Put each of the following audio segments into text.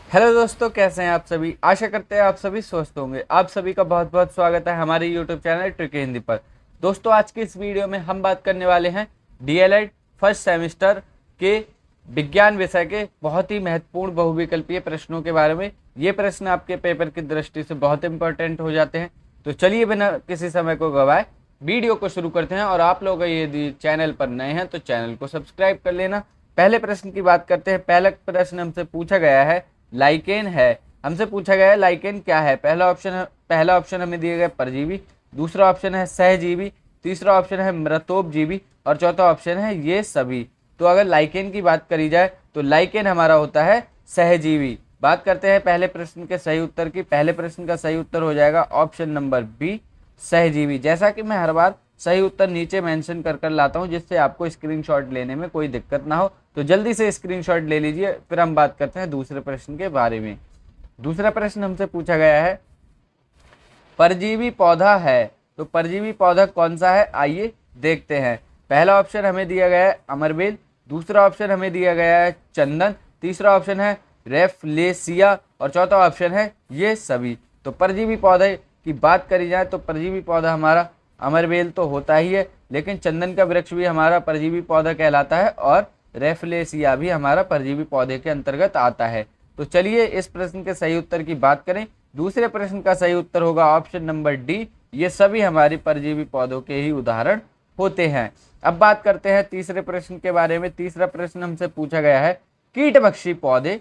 Hello दोस्तों, कैसे हैं आप सभी। आशा करते हैं आप सभी स्वस्थ होंगे। आप सभी का बहुत बहुत स्वागत है हमारे यूट्यूब चैनल ट्रिकी हिंदी पर। दोस्तों, आज की इस वीडियो में हम बात करने वाले हैं डीएलएड फर्स्ट सेमेस्टर के विज्ञान विषय के बहुत ही महत्वपूर्ण बहुविकल्पीय प्रश्नों के बारे में। ये प्रश्न आपके पेपर की दृष्टि से बहुत इंपॉर्टेंट हो जाते हैं। तो चलिए बिना किसी समय को गवाए वीडियो को शुरू करते हैं। और आप लोग यदि चैनल पर नए हैं तो चैनल को सब्सक्राइब कर लेना। पहले प्रश्न की बात करते हैं। पहला प्रश्न हमसे पूछा गया है लाइकेन है। हमसे पूछा गया है लाइकेन क्या है। पहला ऑप्शन हमें दिया गया परजीवी, दूसरा ऑप्शन है सहजीवी, तीसरा ऑप्शन है मृतोपजीवी और चौथा ऑप्शन है ये सभी। तो अगर लाइकेन की बात करी जाए तो लाइकेन हमारा होता है सहजीवी। बात करते हैं पहले प्रश्न के सही उत्तर की। पहले प्रश्न का सही उत्तर हो जाएगा ऑप्शन नंबर बी, सहजीवी। जैसा कि मैं हर बार सही उत्तर नीचे मेंशन कर लाता हूं, जिससे आपको स्क्रीनशॉट लेने में कोई दिक्कत ना हो। तो जल्दी से स्क्रीनशॉट ले लीजिए। फिर हम बात करते हैं दूसरे प्रश्न के बारे में। दूसरा प्रश्न हमसे पूछा गया है परजीवी पौधा है, तो परजीवी पौधा कौन सा है, आइए देखते हैं। पहला ऑप्शन हमें दिया गया है अमरबेल, दूसरा ऑप्शन हमें दिया गया है चंदन, तीसरा ऑप्शन है रेफलेसिया और चौथा ऑप्शन है ये सभी। तो परजीवी पौधे की बात करी जाए तो परजीवी पौधा हमारा अमरबेल तो होता ही है, लेकिन चंदन का वृक्ष भी हमारा परजीवी पौधा कहलाता है और रेफलेसिया भी हमारा परजीवी पौधे के अंतर्गत आता है। तो चलिए इस प्रश्न के सही उत्तर की बात करें। दूसरे प्रश्न का सही उत्तर होगा ऑप्शन नंबर डी, ये सभी हमारी परजीवी पौधों के ही उदाहरण होते हैं। अब बात करते हैं तीसरे प्रश्न के बारे में। तीसरा प्रश्न हमसे पूछा गया है कीटभक्षी पौधे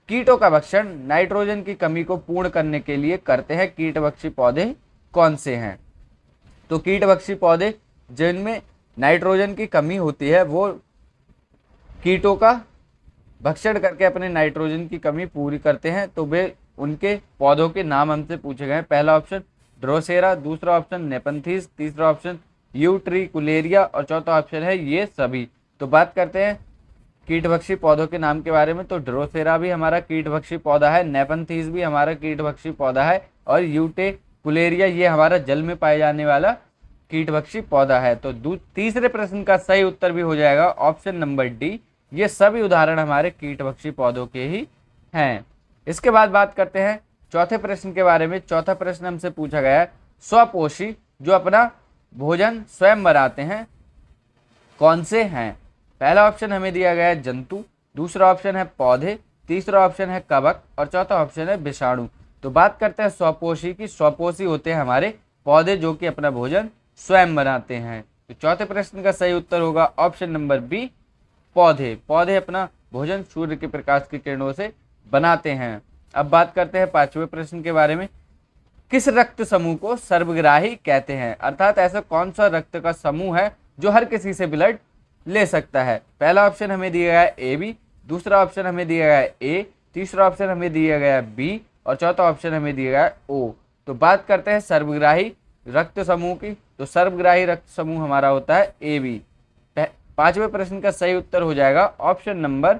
कीटों का भक्षण नाइट्रोजन की कमी को पूर्ण करने के लिए करते हैं। कीटभक्षी पौधे कौन से हैं। तो कीटभक्षी पौधे जिनमें नाइट्रोजन की कमी होती है वो कीटों का भक्षण करके अपने नाइट्रोजन की कमी पूरी करते हैं। तो वे उनके पौधों के नाम हमसे पूछे गए हैं। पहला ऑप्शन ड्रोसेरा, दूसरा ऑप्शन नेपंथीस, तीसरा ऑप्शन यूट्रिकुलेरिया और चौथा ऑप्शन है ये सभी। तो बात करते हैं कीटभक्षी पौधों के नाम के बारे में। तो ड्रोसेरा भी हमारा कीटभक्षी पौधा है, नेपंथीस भी हमारा कीटभक्षी पौधा है और यूट्रिकुलेरिया ये हमारा जल में पाए जाने वाला कीटभक्षी पौधा है। तो तीसरे प्रश्न का सही उत्तर भी हो जाएगा ऑप्शन नंबर डी, ये सभी उदाहरण हमारे कीटभक्षी पौधों के ही हैं। इसके बाद बात करते हैं चौथे प्रश्न के बारे में। चौथा प्रश्न हमसे पूछा गया है स्वपोषी जो अपना भोजन स्वयं बनाते हैं कौन से हैं। पहला ऑप्शन हमें दिया गया है जंतु, दूसरा ऑप्शन है पौधे, तीसरा ऑप्शन है कवक और चौथा ऑप्शन है विषाणु। तो बात करते हैं स्वपोषी की। स्वपोषी होते हैं हमारे पौधे जो कि अपना भोजन स्वयं बनाते हैं। तो चौथे प्रश्न का सही उत्तर होगा ऑप्शन नंबर बी, पौधे। पौधे अपना भोजन सूर्य के प्रकाश की किरणों से बनाते हैं। अब बात करते हैं पांचवें प्रश्न के बारे में। किस रक्त समूह को सर्वग्राही कहते हैं, अर्थात ऐसा कौन सा रक्त का समूह है जो हर किसी से ब्लड ले सकता है। पहला ऑप्शन हमें दिया गया है ए बी, दूसरा ऑप्शन हमें दिया गया है ए, तीसरा ऑप्शन हमें दिया गया है बी और चौथा ऑप्शन हमें दिया गया है ओ। तो बात करते हैं सर्वग्राही रक्त समूह की। तो सर्वग्राही रक्त समूह हमारा होता है ए बी। पांचवें प्रश्न का सही उत्तर हो जाएगा option number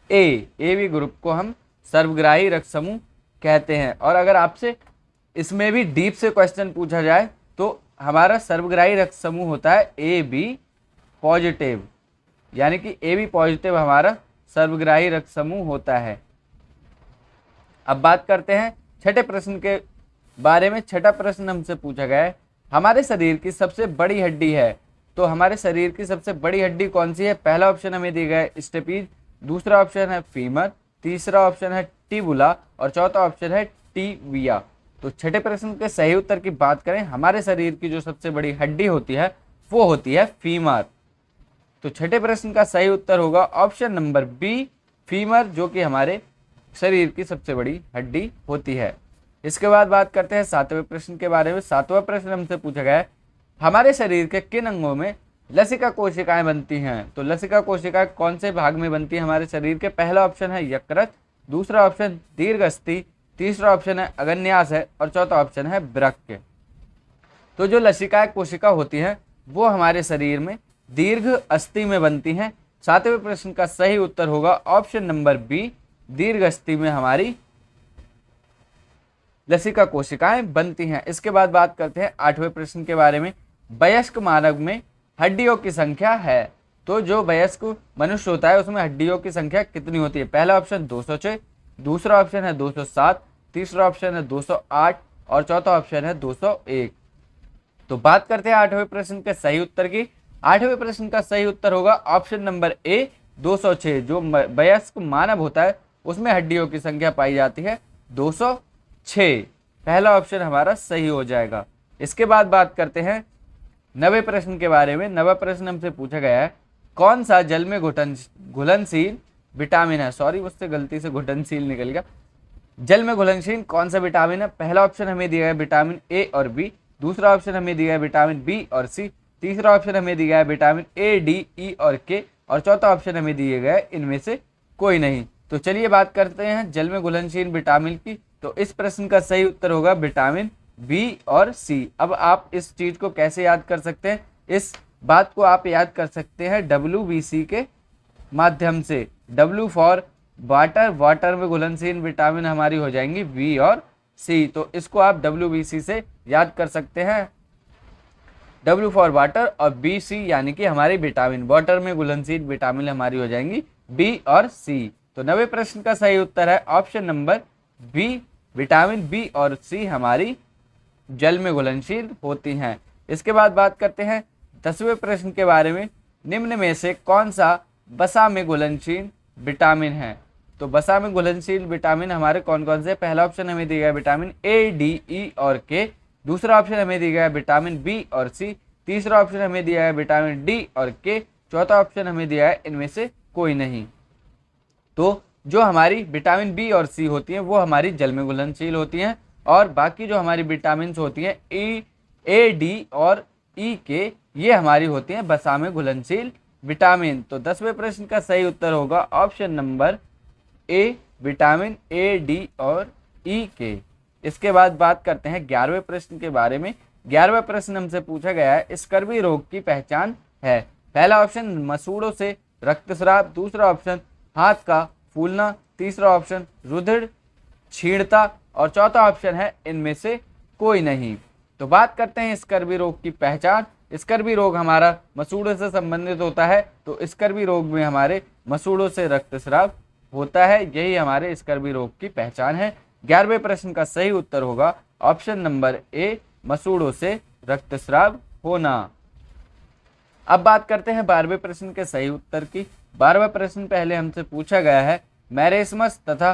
A B group को हम सर्वग्राही रक्त समूह कहते हैं। और अगर आपसे इसमें भी डीप से क्वेश्चन पूछा जाए तो हमारा सर्वग्राही रक्त समूह होता है ए बी पॉजिटिव, यानी कि ए बी पॉजिटिव हमारा सर्वग्राही रक्त समूह होता है। अब बात करते हैं छठे प्रश्न के बारे में। छठा प्रश्न हमसे पूछा गया है हमारे शरीर की सबसे बड़ी हड्डी है, तो हमारे शरीर की सबसे बड़ी हड्डी कौन सी है। पहला ऑप्शन हमें दिया गया है स्टेपीज, दूसरा ऑप्शन है फीमर, तीसरा ऑप्शन है टिबुला और चौथा ऑप्शन है टिबिया। तो छठे प्रश्न के सही उत्तर की बात करें, हमारे शरीर की जो सबसे बड़ी हड्डी होती है वो होती है फीमर। तो छठे प्रश्न का सही उत्तर होगा ऑप्शन नंबर बी, फीमर, जो कि हमारे शरीर की सबसे बड़ी हड्डी होती है। इसके बाद बात करते हैं सातवें प्रश्न के बारे में। सातवां प्रश्न हमसे पूछा गया है हमारे शरीर के किन अंगों में लसिका कोशिकाएं बनती हैं। तो लसिका कोशिकाएं कौन से भाग में बनती है हमारे शरीर के। पहला ऑप्शन है यकृत, दूसरा ऑप्शन दीर्घअस्थि, तीसरा ऑप्शन है अग्न्याशय और चौथा ऑप्शन है वृक्क। तो जो लसिकाएं कोशिका होती हैं वो हमारे शरीर में दीर्घ अस्थि में बनती हैं। सातवें प्रश्न का सही उत्तर होगा ऑप्शन नंबर बी, दीर्घ अस्थि में हमारी लसिका कोशिकाएं बनती हैं। इसके बाद बात करते हैं आठवें प्रश्न के बारे में। वयस्क मानव में हड्डियों की संख्या है, तो जो वयस्क मनुष्य होता है उसमें हड्डियों की संख्या कितनी होती है। पहला ऑप्शन 206, दूसरा ऑप्शन है 207, तीसरा ऑप्शन है 208 और चौथा ऑप्शन है 201। तो बात करते हैं 8वें प्रश्न के सही उत्तर की। 8वें प्रश्न का सही उत्तर होगा ऑप्शन नंबर ए 206। जो वयस्क मानव होता है उसमें हड्डियों की संख्या पाई जाती है 206। पहला ऑप्शन हमारा सही हो जाएगा। इसके बाद बात करते हैं 9वें प्रश्न के बारे में। 9वां प्रश्न हमसे पूछा गया है कौन सा जल में घुलनशील विटामिन है। सॉरी, मुझसे गलती से घुलनशील निकल गया। जल में घुलनशील कौन सा विटामिन है। पहला ऑप्शन हमें दिया है विटामिन ए और बी, दूसरा ऑप्शन हमें दिया है विटामिन बी और सी, तीसरा ऑप्शन हमें दिया है विटामिन ए, डी, ई और के और चौथा ऑप्शन हमें दिए गए इनमें से कोई नहीं। तो चलिए बात करते हैं जल में घुलनशील विटामिन की। तो इस प्रश्न का सही उत्तर होगा विटामिन बी और सी। अब आप इस चीज को कैसे याद कर सकते हैं, इस बात को आप याद कर सकते हैं WBC के माध्यम से। W फॉर वाटर, वाटर में घुलनशील विटामिन हमारी हो जाएंगी बी और सी। तो इसको आप WBC से याद कर सकते हैं। W फॉर वाटर और BC यानी कि हमारी विटामिन, वाटर में घुलनशील विटामिन हमारी हो जाएंगी बी और सी। तो 9वें प्रश्न का सही उत्तर है option number B, vitamin B और सी हमारी जल में घुलनशील होती हैं। इसके बाद बात करते हैं 10वें प्रश्न के बारे में। निम्न में से कौन सा वसा में घुलनशील विटामिन है। तो वसा में घुलनशील विटामिन हमारे कौन कौन से। पहला ऑप्शन हमें दिया गया विटामिन ए, डी, ई और के, दूसरा ऑप्शन हमें दिया गया विटामिन बी और सी, तीसरा ऑप्शन हमें दिया है विटामिन डी और के, चौथा ऑप्शन हमें दिया है इनमें से कोई नहीं। तो जो हमारी विटामिन बी और सी होती हैं वो हमारी जल में घुलनशील होती हैं और बाकी जो हमारी विटामिन होती हैं ए, डी और ई के, ये हमारी होती हैं वसा में घुलनशील विटामिन। तो 10वें प्रश्न का सही उत्तर होगा option number A, vitamin A, D और ई के। इसके बाद बात करते हैं 11वें प्रश्न के बारे में। 11वां प्रश्न हमसे पूछा गया है स्कर्वी रोग की पहचान है। पहला ऑप्शन मसूड़ों से रक्तस्राव, दूसरा ऑप्शन हाथ का फूलना, तीसरा ऑप्शन रुधिर छीणता और चौथा ऑप्शन है इनमें से कोई नहीं। तो बात करते हैं स्कर्वी रोग की पहचान। स्कर्वी रोग हमारा मसूड़ों से संबंधित होता है, तो स्कर्वी रोग में हमारे मसूड़ों से रक्तस्राव होता है, यही हमारे स्कर्वी रोग की पहचान है। 11वें प्रश्न का सही उत्तर होगा ऑप्शन नंबर ए, मसूड़ों से रक्तस्राव होना। अब बात करते हैं 12वें प्रश्न के सही उत्तर की। 12वां प्रश्न पहले हमसे पूछा गया है मैरेस्मस तथा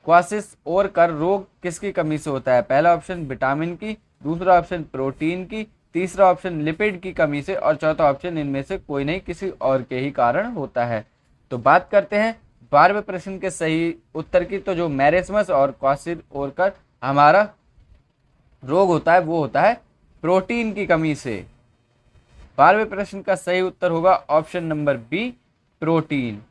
क्वासिस-ओरकर रोग किसकी कमी से होता है। पहला ऑप्शन विटामिन की, दूसरा ऑप्शन प्रोटीन की, तीसरा ऑप्शन लिपिड की कमी से और चौथा ऑप्शन इनमें से कोई नहीं, किसी और के ही कारण होता है। तो बात करते हैं 12वें प्रश्न के सही उत्तर की। तो जो मैरेस्मस और क्वासिस-ओरकर हमारा रोग होता है वो होता है प्रोटीन की कमी से। 12वें प्रश्न का सही उत्तर होगा option number B, protein.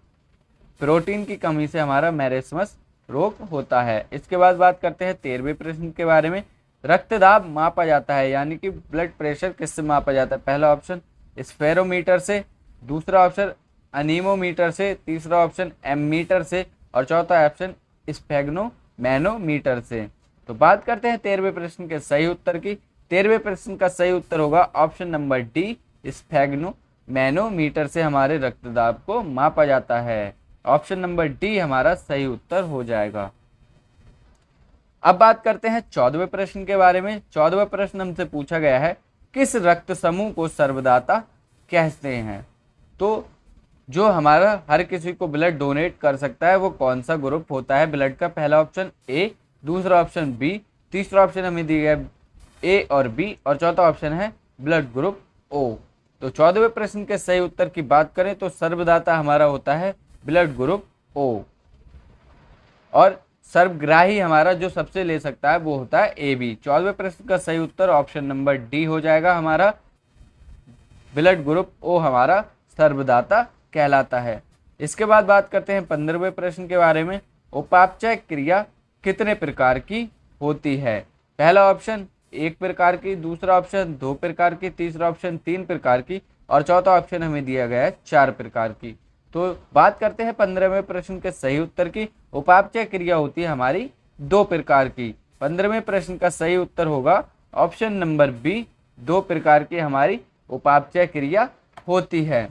Protein की कमी से हमारा मैरेस्मस रोग होता है। इसके बाद बात करते हैं 13वें प्रश्न के बारे में। रक्तदाब मापा जाता है यानी कि ब्लड प्रेशर किससे मापा जाता है। पहला ऑप्शन स्फेरोमीटर से, दूसरा ऑप्शन अनीमोमीटर से, तीसरा ऑप्शन एमीटर से और चौथा ऑप्शन स्फेग्नोमैनोमीटर से। तो बात करते हैं 13वें प्रश्न के सही उत्तर की। 13वें प्रश्न का सही उत्तर होगा ऑप्शन नंबर डी, स्फेग्नोमैनोमीटर से हमारे रक्तदाब को मापा जाता है। ऑप्शन नंबर डी हमारा सही उत्तर हो जाएगा। अब बात करते हैं 14वें प्रश्न के बारे में। 14वां प्रश्न हमसे पूछा गया है किस रक्त समूह को सर्वदाता कहते हैं। तो जो हमारा हर किसी को ब्लड डोनेट कर सकता है वो कौन सा ग्रुप होता है ब्लड का। पहला ऑप्शन ए, दूसरा ऑप्शन बी, तीसरा ऑप्शन हमें दिया है ए और बी और चौथा ऑप्शन है ब्लड ग्रुप ओ। तो 14वें प्रश्न के सही उत्तर की बात करें तो सर्वदाता हमारा होता है ब्लड ग्रुप ओ और सर्वग्राही हमारा जो सबसे ले सकता है वो होता है ए बी। 14वें प्रश्न का सही उत्तर ऑप्शन नंबर डी हो जाएगा। हमारा ब्लड ग्रुप ओ हमारा सर्वदाता कहलाता है। इसके बाद बात करते हैं 15वें प्रश्न के बारे में। उपापचय क्रिया कितने प्रकार की होती है। पहला ऑप्शन 1 प्रकार की, दूसरा ऑप्शन 2 प्रकार की, तीसरा ऑप्शन 3 प्रकार की और चौथा ऑप्शन हमें दिया गया है 4 प्रकार की। तो बात करते हैं 15वें प्रश्न के सही उत्तर की। उपापचय क्रिया होती है हमारी 2 प्रकार की। 15वें प्रश्न का सही उत्तर होगा ऑप्शन नंबर बी, 2 प्रकार की हमारी उपापचय क्रिया होती है।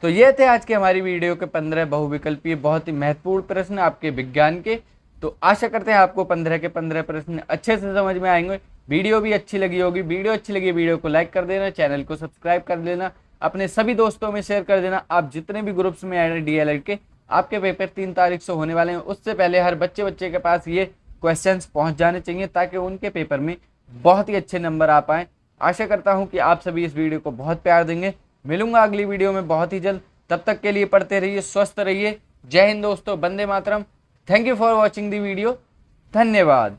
तो ये थे आज की हमारी वीडियो के 15 बहुविकल्पीय बहुत ही महत्वपूर्ण प्रश्न आपके विज्ञान के। तो आशा करते हैं आपको 15 के 15 प्रश्न अच्छे से समझ में आएंगे। वीडियो भी अच्छी लगी होगी। वीडियो अच्छी लगी वीडियो को लाइक कर देना, चैनल को सब्सक्राइब कर देना, अपने सभी दोस्तों में शेयर कर देना। आप जितने भी ग्रुप्स में ऐड हैं डीएलएड के, आपके पेपर 3 तारीख से होने वाले हैं, उससे पहले हर बच्चे के पास ये क्वेश्चंस पहुंच जाने चाहिए ताकि उनके पेपर में बहुत ही अच्छे नंबर आ पाएँ। आशा करता हूं कि आप सभी इस वीडियो को बहुत प्यार देंगे। मिलूंगा अगली वीडियो में बहुत ही जल्द। तब तक के लिए पढ़ते रहिए, स्वस्थ रहिए। जय हिंद दोस्तों, वंदे मातरम। Thank you for watching the video. धन्यवाद।